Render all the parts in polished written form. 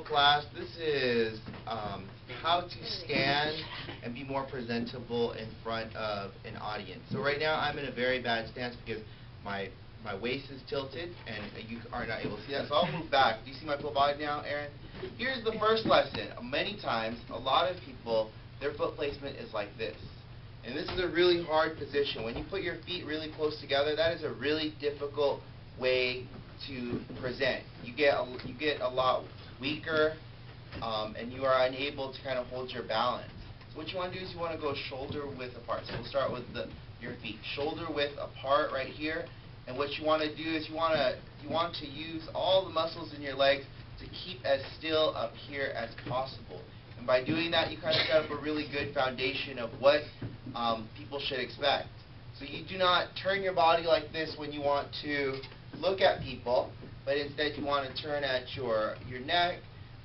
class. This is how to stand and be more presentable in front of an audience. So right now I'm in a very bad stance because my waist is tilted and you are not able to see that. So I'll move back. Do you see my full body now, Aaron? Here's the first lesson. Many times, a lot of people, their foot placement is like this. And this is a really hard position. When you put your feet really close together, that is a really difficult way to present. You get a lot weaker, and you are unable to kind of hold your balance. So what you want to do is you want to go shoulder width apart. So we'll start with your feet, shoulder width apart right here. And what you want to do is you want to use all the muscles in your legs to keep as still up here as possible. And by doing that, you kind of set up a really good foundation of what people should expect. So you do not turn your body like this when you want to look at people, but instead you want to turn at your neck.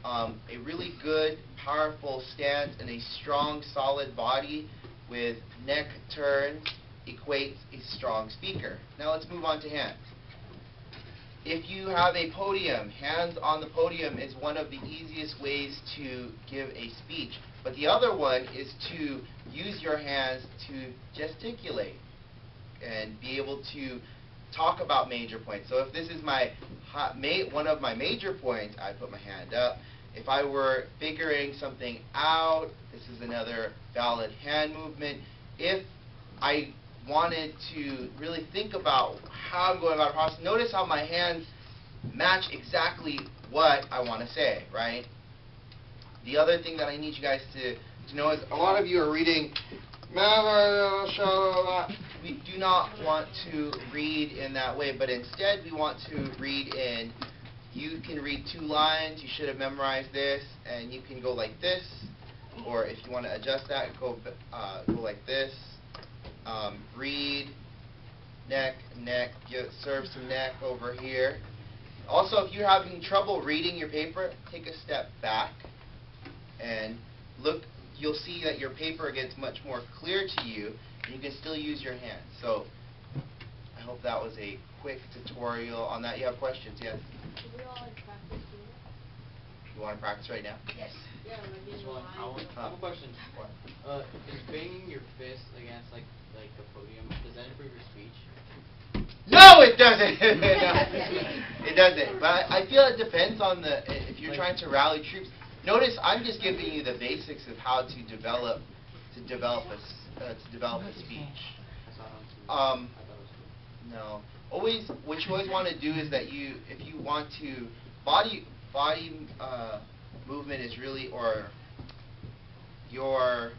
A really good, powerful stance and a strong, solid body with neck turns equates a strong speaker. Now let's move on to hands. If you have a podium, hands on the podium is one of the easiest ways to give a speech. But the other one is to use your hands to gesticulate and be able to talk about major points. So if this is one of my major points, I put my hand up. If I were figuring something out, this is another valid hand movement. If I wanted to really think about how I'm going about a process, notice how my hands match exactly what I want to say, right? The other thing that I need you guys to know is a lot of you are reading. We do not want to read in that way, but instead we want to read in, you can read 2 lines, you should have memorized this, and you can go like this, or if you want to adjust that, go like this. Read, neck, serve some neck over here. Also, if you're having trouble reading your paper, take a step back and look. You'll see that your paper gets much more clear to you, and you can still use your hands. So, I hope that was a quick tutorial on that. You have questions? Yes? Should we all practice doing it? You want to practice right now? Yes. Yeah, I have a question. What? Is banging your fist against like the podium, does that improve your speech? No, it doesn't. No, it doesn't. But I feel it depends on if you're trying to rally troops. Notice I'm just giving you the basics of how to develop a speech. No. What you always want to do is that if you want to body movement is really, or your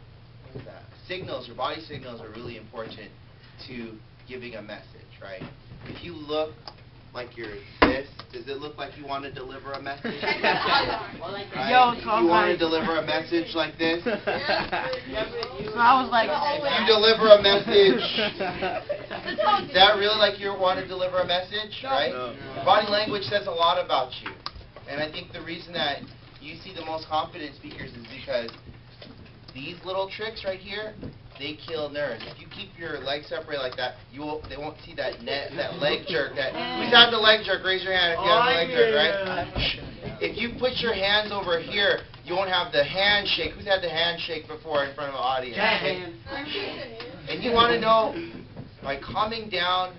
signals, your body signals are really important to giving a message, right? If you look like you're this, does it look like you want to deliver a message? Right? Yo, you want to deliver a message like this? So I was like, If you deliver a message, is that really like you want to deliver a message, right? No. Body language says a lot about you. And I think the reason that you see the most confident speakers is because these little tricks right here, they kill nerves. If you keep your legs separated like that, they won't see that leg jerk. Who's had the leg jerk? Raise your hand if you have the leg jerk, right? If you put your hands over here, you won't have the handshake. Who's had the handshake before in front of an audience? And you want to know, by calming down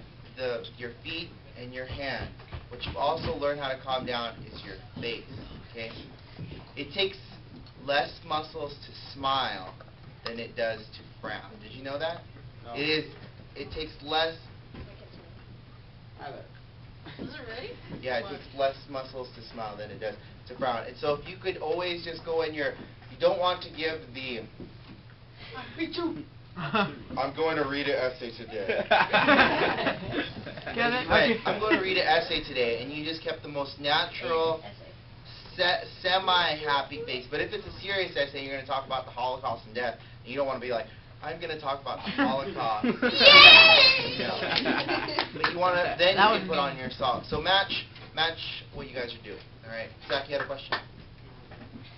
your feet and your hand, what you also learn how to calm down is your face. Okay? It takes less muscles to smile than it does to frown. Did you know that? No. It takes less. Is it really? Yeah, it takes less muscles to smile than it does to frown. And so if you could always just go in you don't want to give the. Me too. I'm going to read an essay today. get it? Right. I'm going to read an essay today, and you just kept the most natural, semi-happy face. But if it's a serious essay, you're going to talk about the Holocaust and death, and you don't want to be like, I'm going to talk about the Holocaust. But you want to, then you can put on your song. So match what you guys are doing. All right. Zach, you had a question?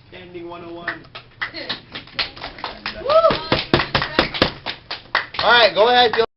Standing 101. All right, go ahead, Bill.